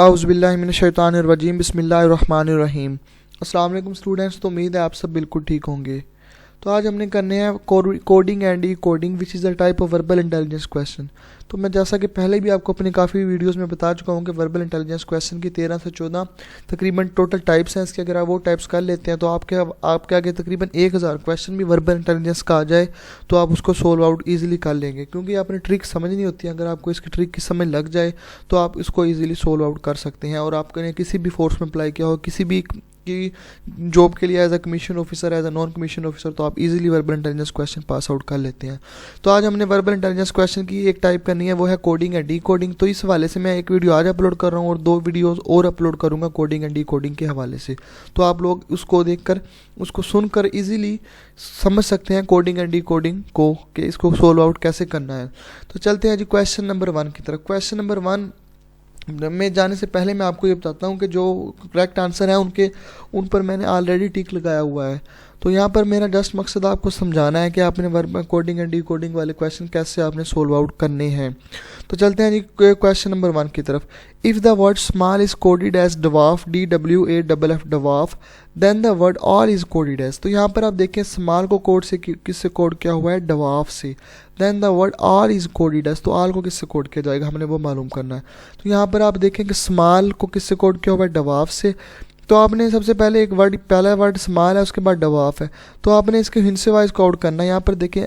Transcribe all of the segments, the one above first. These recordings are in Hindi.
औज़ुबिल्लाहिमिनश्शैतानिर्रजीम बिस्मिल्लाहिर्रहमानिर्रहीम। अस्सलाम वालेकुम स्टूडेंट्स, तो उम्मीद है आप सब बिल्कुल ठीक होंगे। तो आज हमने करने हैं coding and E coding which is the type of verbal intelligence question. तो मैं जैसा कि पहले भी आपको अपनी काफ़ी वीडियोस में बता चुका हूँ कि वर्बल इंटेलिजेंस क्वेश्चन की 13 से 14 तकरीबन टोटल टाइप्स हैं इसके। अगर आप वो टाइप्स कर लेते हैं तो आपके आगे तकरीबन 1000 क्वेश्चन भी वर्बल इंटेलिजेंस का आ जाए तो आप उसको सोल्व आउट ईजिली कर लेंगे, क्योंकि आपने ट्रिक समझनी होती है। अगर आपको इसकी ट्रिक की समझ लग जाए तो आप इसको ईजिली सोल्व आउट कर सकते हैं। और आपने किसी भी फोर्स में अप्लाई किया हो, किसी भी की जॉब के लिए as a commission officer, as a non commission officer, तो आप easily verbal intelligence question pass out कर लेते हैं। तो आज हमने वर्बल इंटेलिजेंस क्वेश्चन की एक टाइप करनी है, वो है कोडिंग एंड डी कोडिंग। तो इस हवाले से मैं एक वीडियो आज अपलोड कर रहा हूँ और 2 वीडियोस और अपलोड करूँगा कोडिंग एंड डी कोडिंग के हवाले से। तो आप लोग उसको देखकर, उसको सुनकर इजीली समझ सकते हैं कोडिंग एंड डी कोडिंग को, कि इसको सोल्व आउट कैसे करना है। तो चलते हैं जी क्वेश्चन नंबर 1 की तरफ। क्वेश्चन नंबर 1 में जाने से पहले मैं आपको ये बताता हूँ कि जो करेक्ट आंसर है उन पर मैंने ऑलरेडी टिक लगाया हुआ है। तो यहाँ पर मेरा जस्ट मकसद आपको समझाना है कि आपने verb coding and D coding वाले क्वेश्चन कैसे आपने सोल्व आउट करने हैं। तो चलते हैं जी क्वेश्चन नंबर 1 की तरफ। If the word small is coded as डवाफ, DWAFF डवाफ, then the word all is coded as. तो यहाँ पर आप देखें स्मॉल को कोड से किससे कोड किया हुआ है, डवाफ से। Then the word all is coded as, तो ऑल को किससे कोड किया जाएगा, हमने वो मालूम करना है। तो यहाँ पर आप देखें कि स्मॉल को किससे कोड किया हुआ है, डवाफ से। तो आपने सबसे पहले पहला वर्ड स्मॉल है, उसके बाद डवाफ है, तो आपने इसके हिंसे वाइज कोड करना है। यहाँ पर देखें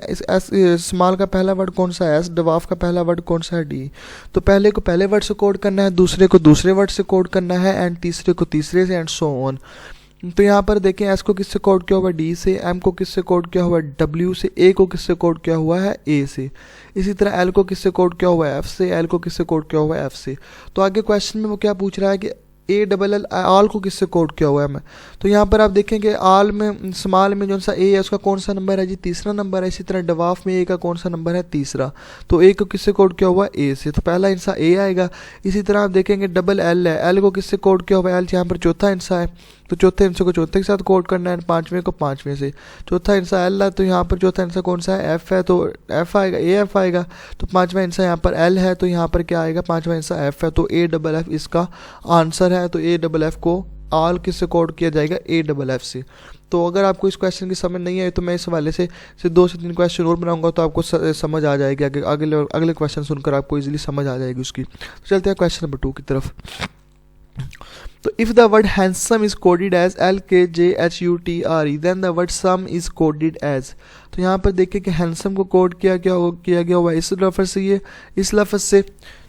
स्मॉल का पहला वर्ड कौन सा है, एस। डवाफ का पहला वर्ड कौन सा है, डी। तो पहले को पहले वर्ड से कोड करना है, दूसरे को दूसरे वर्ड से कोड करना है, एंड तीसरे को तीसरे से, एंड सो ऑन। तो यहाँ पर देखें एस को किससे कोड किया हुआ है, डी से। एम को किससे कोड किया हुआ है, डब्ल्यू से। ए को किससे कोड किया हुआ है, ए से। इसी तरह एल को किससे कोड किया हुआ है, एफ से। एल को किससे कोड किया हुआ है, एफ से। तो आगे क्वेश्चन में वो क्या पूछ रहा है कि ALL ऑल को किससे कोड किया हुआ है मैं। तो यहाँ पर आप देखें कि ऑल में स्मॉल में जो सा ए है उसका कौन सा नंबर है जी, तीसरा नंबर है। इसी तरह डवाफ में ए का कौन सा नंबर है, तीसरा। तो ए को किससे कोड किया हुआ है, ए से। तो पहला हिस्सा ए आएगा। इसी तरह आप देखेंगे डबल एल है, एल को किससे कोड किया हुआ है, एल यहाँ पर चौथा हिस्सा है, तो चौथे हिस्से को चौथे के साथ कोड करना है, पांचवें को पांचवें से। चौथा हिस्सा एल है, तो यहाँ पर चौथा हिस्सा कौन सा है, एफ है, तो एफ आएगा, AF आएगा। तो पांचवा हिस्सा यहाँ पर एल है, तो यहाँ पर क्या आएगा, पांचवा हिस्सा एफ है, तो AFF इसका आंसर है। तो AFF को ऑल किससे कोड किया जाएगा, AFF से। तो अगर आपको इस क्वेश्चन की समझ नहीं आई तो मैं इस हवाले से 2 से 3 क्वेश्चन और बनाऊंगा, तो आपको समझ आ जाएगी। अगले क्वेश्चन सुनकर आपको इजीली समझ आ जाएगी उसकी। तो चलते हैं क्वेश्चन नंबर 2 की तरफ। तो if the word handsome is coded as LKJHUTRE, then the word some is coded as. तो यहाँ पर देखिए कि हैंडसम को कोड किया गया हुआ है इस लफ्ज़ से, ये इस लफ्ज़ से।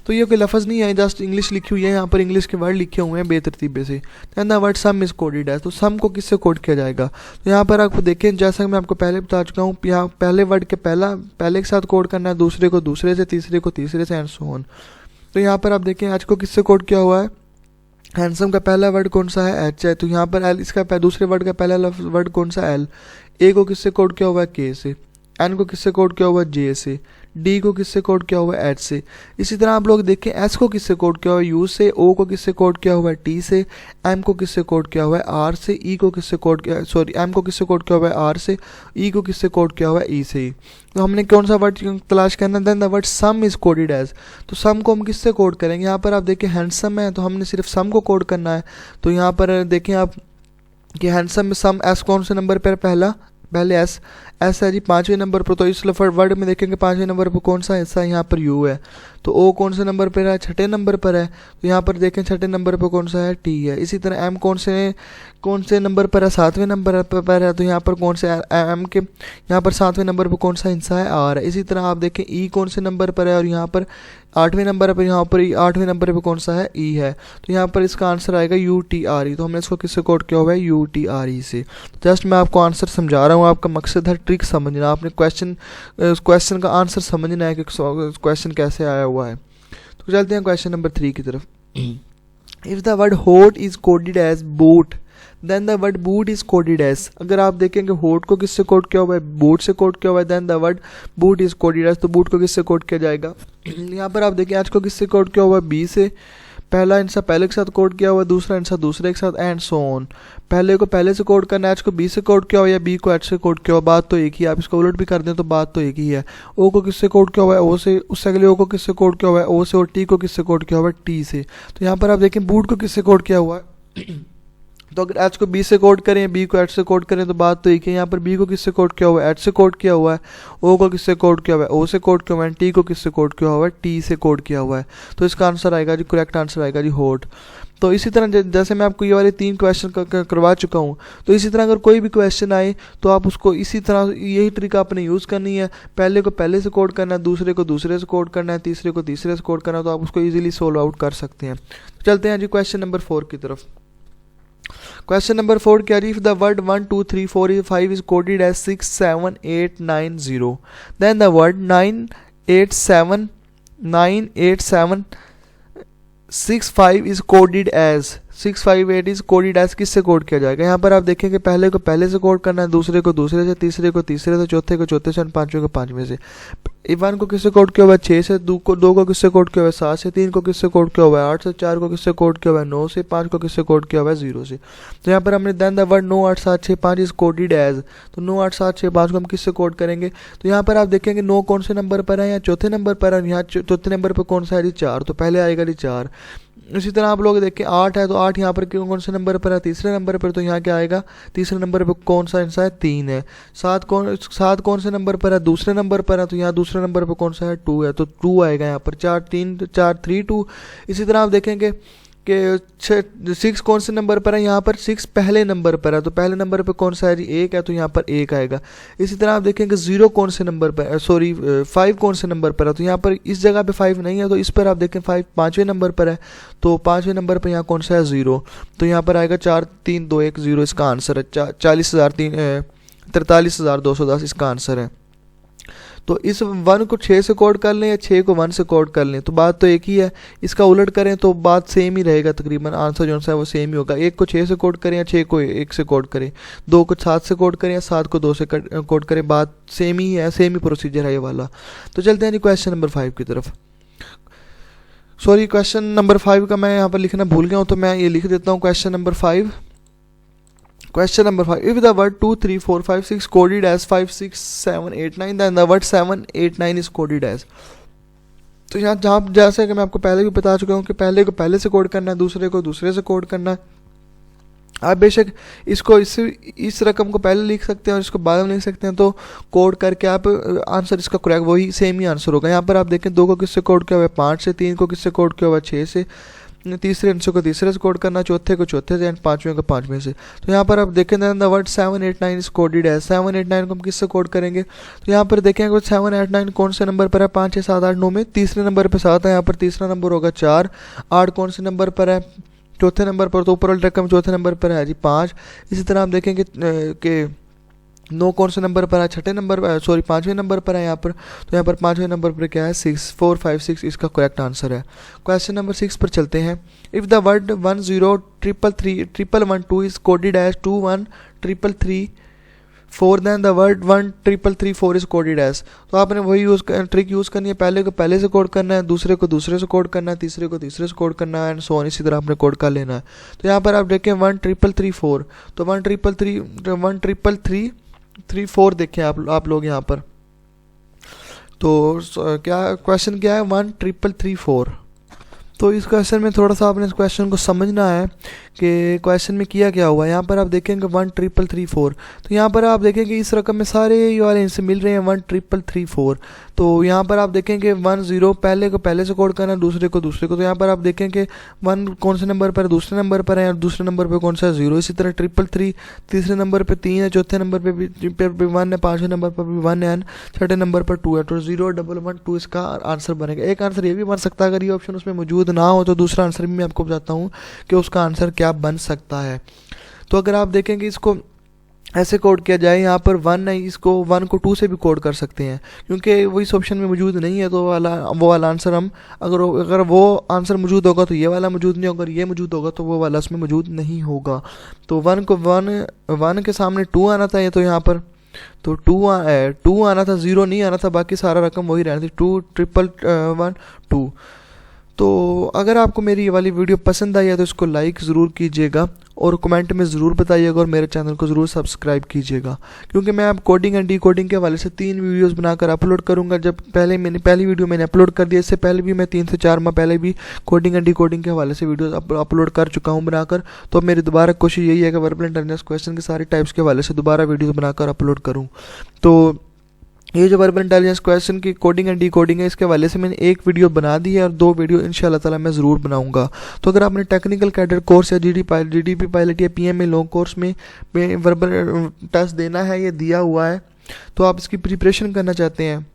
तो ये कोई लफ्ज़ नहीं है, जस्ट इंग्लिश लिखी हुई है, यहाँ पर इंग्लिश के वर्ड लिखे हुए हैं बेतरतीबे से। Then the word some is coded as, तो सम को किससे कोड किया जाएगा। तो यहाँ पर आपको देखें, जैसा कि मैं आपको पहले बता चुका हूँ, यहाँ पहले वर्ड के पहले के साथ कोड करना है, दूसरे को दूसरे से, तीसरे को तीसरे से, एंड सो ऑन। तो यहाँ पर आप देखें एच को किससे कोड किया हुआ है, हैंडसम का पहला वर्ड कौन सा है, एच है। तो यहाँ पर एल, इसका दूसरे वर्ड का पहला वर्ड कौन सा, एल। ए को किससे कोड किया हुआ है, के से। एन को किससे कोड किया हुआ है, जे से। डी को किससे कोड किया हुआ है, एच से। इसी तरह आप लोग देखें एस को किससे कोड किया हुआ है, यू से। ओ को किससे कोड किया हुआ है, टी से। एम को किससे कोड किया हुआ है, आर से। ई को किससे कोड किया, एम को किससे कोड किया हुआ है, आर से। ई को किससे कोड किया हुआ है, ई से। तो हमने कौन सा वर्ड तलाश करना है, then the word some is coded as. तो सम को हम किससे कोड करेंगे, यहाँ पर आप देखें हैंडसम है, तो हमने सिर्फ सम को कोड करना है। तो यहाँ पर देखें आप कि हैंडसम में सम एस कौन से नंबर पर, पहले एस है जी 5वें नंबर पर। तो इस वर्ड में देखेंगे 5वें नंबर पर कौन सा हिस्सा है, यहाँ पर यू है। तो ओ कौन से नंबर पर है, 6ठे नंबर पर है। तो यहाँ पर देखें 6ठे नंबर पर कौन सा है, टी है। इसी तरह एम कौन से नंबर पर है, 7वें नंबर पर है। तो यहाँ पर कौन से एम के यहाँ पर 7वें नंबर पर कौन सा हिस्सा है, आर है। इसी तरह आप देखें ई कौन से नंबर पर है, और यहाँ पर 8वें नंबर पर, यहाँ पर 8वें नंबर पर कौन सा है, ई है। तो यहाँ पर इसका आंसर आएगा UTRE। तो हमने इसको किससे कोड किया हुआ है, UTRE से। जस्ट मैं आपको आंसर समझा रहा हूँ, आपका मकसद है ट्रिक समझना, आपने क्वेश्चन का आंसर समझना है कि क्वेश्चन कैसे आया हुआ है। तो चलते हैं क्वेश्चन नंबर 3 की तरफ। If the word hot is coded as boot, then the word boot is coded as. अगर आप देखेंगे हॉट को किससे कोड किया हुआ है, बूट से कोड किया हुआ है, then the word boot is coded as. तो बूट को किससे कोड किया जाएगा, यहाँ पर आप देखें एच को किससे कोड किया हुआ है, बी से। पहला आंसर पहले के साथ कोड किया हुआ है, दूसरा आंसर दूसरे के साथ, एंड सो ऑन। पहले को पहले से कोड करना है, एच को बी से कोड किया हुआ है या बी को एच से कोड किया हुआ, बात तो एक ही है। आप इसको उलट भी कर दें तो बात तो एक ही है। ओ को किससे कोड किया हुआ है, ओ से, उससे अगले ओ को किससे कोड किया हुआ है, ओ से, और टी को किससे कोड किया हुआ है, टी से। तो यहाँ पर आप देखें बूट को किससे कोड किया हुआ है तो अगर एच को बी से कोड करें, बी को एच से कोड करें तो बात तो एक है। यहाँ पर बी को किससे कोड किया हुआ है, एच से कोड किया हुआ है, ओ को किससे कोड किया हुआ है, ओ से कोड किया हुआ है, टी को किससे कोड किया हुआ है, टी से कोड किया हुआ है। तो इसका आंसर आएगा जी, करेक्ट आंसर आएगा जी हॉट। तो इसी तरह जैसे मैं आपको ये वाले 3 क्वेश्चन करवा चुका हूँ, तो इसी तरह अगर कोई भी क्वेश्चन आए तो आप उसको इसी तरह यही ट्रिक आपने यूज़ करनी है। पहले को पहले से कोड करना है, दूसरे को दूसरे से कोड करना है, तीसरे को तीसरे से कोड करना है, तो आप उसको ईजिली सोल्व आउट कर सकते हैं। चलते हैं जी क्वेश्चन नंबर 4 की तरफ। क्वेश्चन नंबर 4 क्या जी, if the word 1 2 3 4 5 is coded as 6 7 8 9 0, then the word 9 8 7 6 5 is coded as 6 5 8 is coded as किससे कोड किया जाएगा। यहाँ पर आप देखेंगे पहले को पहले से कोड करना है, दूसरे को दूसरे से, तीसरे को तीसरे से, चौथे को चौथे से, पांचवें को पांचवें से। 1 को किससे कोड किया हुआ है 6 से, 2 को किससे कोड किया हुआ है 7 से, 3 को किससे कोड किया हुआ है 8 से, 4 को किससे कोड किया हुआ है 9 से, 5 को किससे कोड किया हुआ है 0 से। तो यहाँ पर हमने then the word 9 8 7 6 5 is coded as, तो 9 8 7 6 5 को हम किससे कोड करेंगे। तो यहाँ पर आप देखेंगे 9 कौन से नंबर पर है, या चौथे नंबर पर है, यहाँ चौथे नंबर पर कौन सा है जी 4, तो पहले आएगा जी 4। इसी तरह आप लोग देखें 8 है, तो 8 यहाँ पर कौन से नंबर पर है, तीसरे नंबर पर, तो यहाँ क्या आएगा, तीसरे नंबर पर कौन सा आंसर है 3 है। 7 कौन से नंबर पर है, दूसरे नंबर पर है, तो यहाँ दूसरे नंबर पर कौन सा है 2 है, तो 2 आएगा यहाँ पर। 4 3 2। इसी तरह आप देखेंगे कि 6 कौन से नंबर पर है, यहाँ पर 6 पहले नंबर पर है, तो पहले नंबर पर कौन सा है जी 1 है, तो यहाँ पर 1 आएगा। इसी तरह आप देखेंगे 0 कौन से नंबर पर, सॉरी 5 कौन से नंबर पर है, तो यहाँ पर इस जगह पे 5 नहीं है, तो इस पर आप देखें 5 पाँचवें नंबर पर है, तो पाँचवें नंबर पर यहाँ कौन सा है 0, तो यहाँ पर आएगा 4 3 2 1 0 इसका आंसर है। 43,210 इसका आंसर है। तो इस 1 को 6 से कोड कर लें या 6 को 1 से कोड कर लें, तो बात तो एक ही है। इसका उलट करें तो बात सेम ही रहेगा, तकरीबन आंसर जो है वो सेम ही होगा। 1 को 6 से कोड करें या 6 को 1 से कोड करें, 2 को 7 से कोड करें या 7 को 2 से कोड करें, बात सेम ही है, सेम ही प्रोसीजर है ये वाला। तो चलते हैं जी क्वेश्चन नंबर 5 की तरफ। सॉरी, क्वेश्चन नंबर 5 का मैं यहाँ पर लिखना भूल गया हूँ, तो मैं ये लिख देता हूँ question number 5। Question number 5. If the word 2 3 4 5 6 coded as 5 6 7 8 9, then the word 7 8 9 is coded as। तो यहाँ जहाँ जैसे कि मैं आपको पहले भी बता चुका हूँ कि पहले को पहले से कोड करना है, दूसरे को दूसरे से कोड करना है। आप बेशक इसको इस रकम को पहले लिख सकते हैं और इसको बाद में लिख सकते हैं, तो कोड करके आप आंसर इसका करेक्ट वही सेम ही आंसर होगा। यहाँ पर आप देखें 2 को किससे कोड किया हुआ है 5 से, 3 को किससे कोड किया हुआ है 6 से, तीसरे आंसर को तीसरे से कोड करना, चौथे को चौथे से, एंड पांचवें को पांचवें से। तो यहाँ पर आप देखें द वर्ड 7 8 9 इज कोडेड है। 7 8 9 को हम किससे कोड करेंगे, तो यहाँ पर देखेंगे 7 8 9 कौन से नंबर पर है 5 6 7 8 9 में, तीसरे नंबर पर 7 है, यहाँ पर तीसरा नंबर होगा 4। 8 कौन से नंबर पर है चौथे नंबर पर, तो ऊपर वाली रकम चौथे नंबर पर है जी 5। इसी तरह हम देखेंगे कि 9 कौन से नंबर पर है छठे नंबर पर, सॉरी पाँचवें नंबर पर है यहाँ पर, तो यहाँ पर पाँचवें नंबर पर क्या है 6 4 5 6 इसका करेक्ट आंसर है। क्वेश्चन नंबर 6 पर चलते हैं। If the word 1 0 3 3 1 1 2 is coded as 2 1 3 3 4, then the word 1 3 3 4 is coded as. तो आपने वही ट्रिक यूज़ करनी है, पहले को पहले से कोड करना है, दूसरे को दूसरे से कोड करना है, तीसरे को तीसरे से कोड करना है, एंड सो ऑन, इसी तरह आपने कोड कर लेना है। तो यहाँ पर आप देखें 1 3 3 4, तो 1 3 3 4 देखें आप लोग यहाँ पर। तो क्या क्वेश्चन क्या है 1 3 3 4। तो इस क्वेश्चन में थोड़ा सा आपने इस क्वेश्चन को समझना है कि क्वेश्चन में किया क्या हुआ है। यहाँ पर आप देखेंगे 1 3 3 4, तो यहाँ पर आप देखेंगे इस रकम में सारे ये वाले इनसे मिल रहे हैं 1 3 3 4। तो यहाँ पर आप देखेंगे 1 0 पहले को पहले से कोड करना, दूसरे को दूसरे को, तो यहाँ पर आप देखेंगे 1 कौन से नंबर पर दूसरे नंबर पर है, और दूसरे नंबर पर कौन सा है 0। इसी तरह 3 3 तीसरे नंबर पर 3 है, चौथे नंबर पर भी 1 है, पाँचवें नंबर पर भी 1 है, छठे नंबर पर 2 है, तो 0 1 1 2 इसका आंसर बनेगा। एक आंसर ये भी बन सकता है अगर ये ऑप्शन उसमें मौजूद ना हो, तो दूसरा आंसर भी मैं आपको बताता हूँ कि उसका आंसर क्या बन सकता है। तो अगर आप देखेंगे इसको ऐसे कोड किया जाए, यहाँ पर 1 है, इसको 1 को 2 से भी कोड कर सकते हैं, क्योंकि वो इस ऑप्शन में मौजूद नहीं है, तो वो वाला आंसर हम अगर वो आंसर मौजूद होगा तो ये वाला मौजूद नहीं होगा, अगर ये मौजूद होगा तो वो वाला उसमें मौजूद नहीं होगा। तो 1 के सामने 2 आना था, ये तो यहाँ पर तो 2 आना था, 0 नहीं आना था, बाकी सारा रकम वही रहना थी 2 3 1 2। तो अगर आपको मेरी ये वाली वीडियो पसंद आई है तो इसको लाइक ज़रूर कीजिएगा और कमेंट में ज़रूर बताइएगा और मेरे चैनल को ज़रूर सब्सक्राइब कीजिएगा, क्योंकि मैं अब कोडिंग एंड डीकोडिंग के हवाले से 3 वीडियोस बनाकर अपलोड करूंगा। जब पहली वीडियो मैंने अपलोड कर दी, इससे पहले भी मैं 3 से 4 माह पहले भी कोडिंग एंड डीकोडिंग के हवाले से वीडियोस अपलोड कर चुका हूँ बनाकर। तो मेरी दोबारा कोशिश यही है कि वर्बल इंटेलिजेंस क्वेश्चन के सारे टाइप्स के हवाले से दोबारा वीडियोज़ बनाकर अपलोड करूँ। तो ये जो वर्बल इंटेलिजेंस क्वेश्चन की कोडिंग एंड डीकोडिंग है, इसके हवाले से मैंने एक वीडियो बना दी है और 2 वीडियो इंशाल्लाह ताला मैं ज़रूर बनाऊंगा। तो अगर आपने टेक्निकल कैडर कोर्स या जीडीपी पायलट या पीएमए लॉन्ग कोर्स में वर्बल टेस्ट देना है, ये दिया हुआ है, तो आप इसकी प्रिपरेशन करना चाहते हैं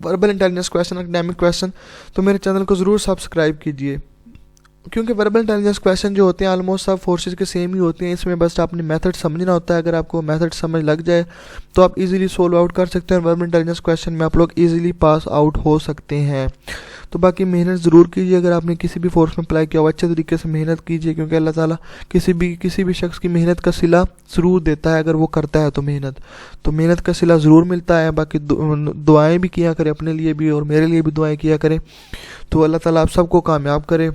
verbal intelligence question, academic question, तो मेरे चैनल को ज़रूर सब्सक्राइब कीजिए, क्योंकि वर्बल इंटेलिजेंस क्वेश्चन जो होते हैं ऑलमोस्ट सब फोर्सेस के सेम ही होते हैं। इसमें बस आपने मेथड समझना होता है। अगर आपको मेथड समझ लग जाए तो आप इजीली सोल्व आउट कर सकते हैं और वर्बल इंटेलिजेंस क्वेश्चन में आप लोग इजीली पास आउट हो सकते हैं। तो बाकी मेहनत ज़रूर कीजिए। अगर आपने किसी भी फोर्स में अप्लाई किया हो, अच्छे तरीके से मेहनत कीजिए, क्योंकि अल्लाह ताला किसी भी शख्स की मेहनत का सिला ज़रूर देता है अगर वो करता है तो मेहनत का सिला ज़रूर मिलता है। बाकी दुआएँ भी किया करें, अपने लिए भी और मेरे लिए भी दुआएँ किया करें। तो अल्लाह ताला आप सबको कामयाब करे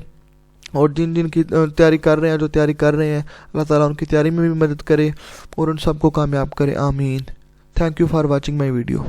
और जिन की तैयारी कर रहे हैं, जो तैयारी कर रहे हैं, अल्लाह ताला उनकी तैयारी में भी मदद करे और उन सबको कामयाब करे, आमीन। Thank you for watching my video.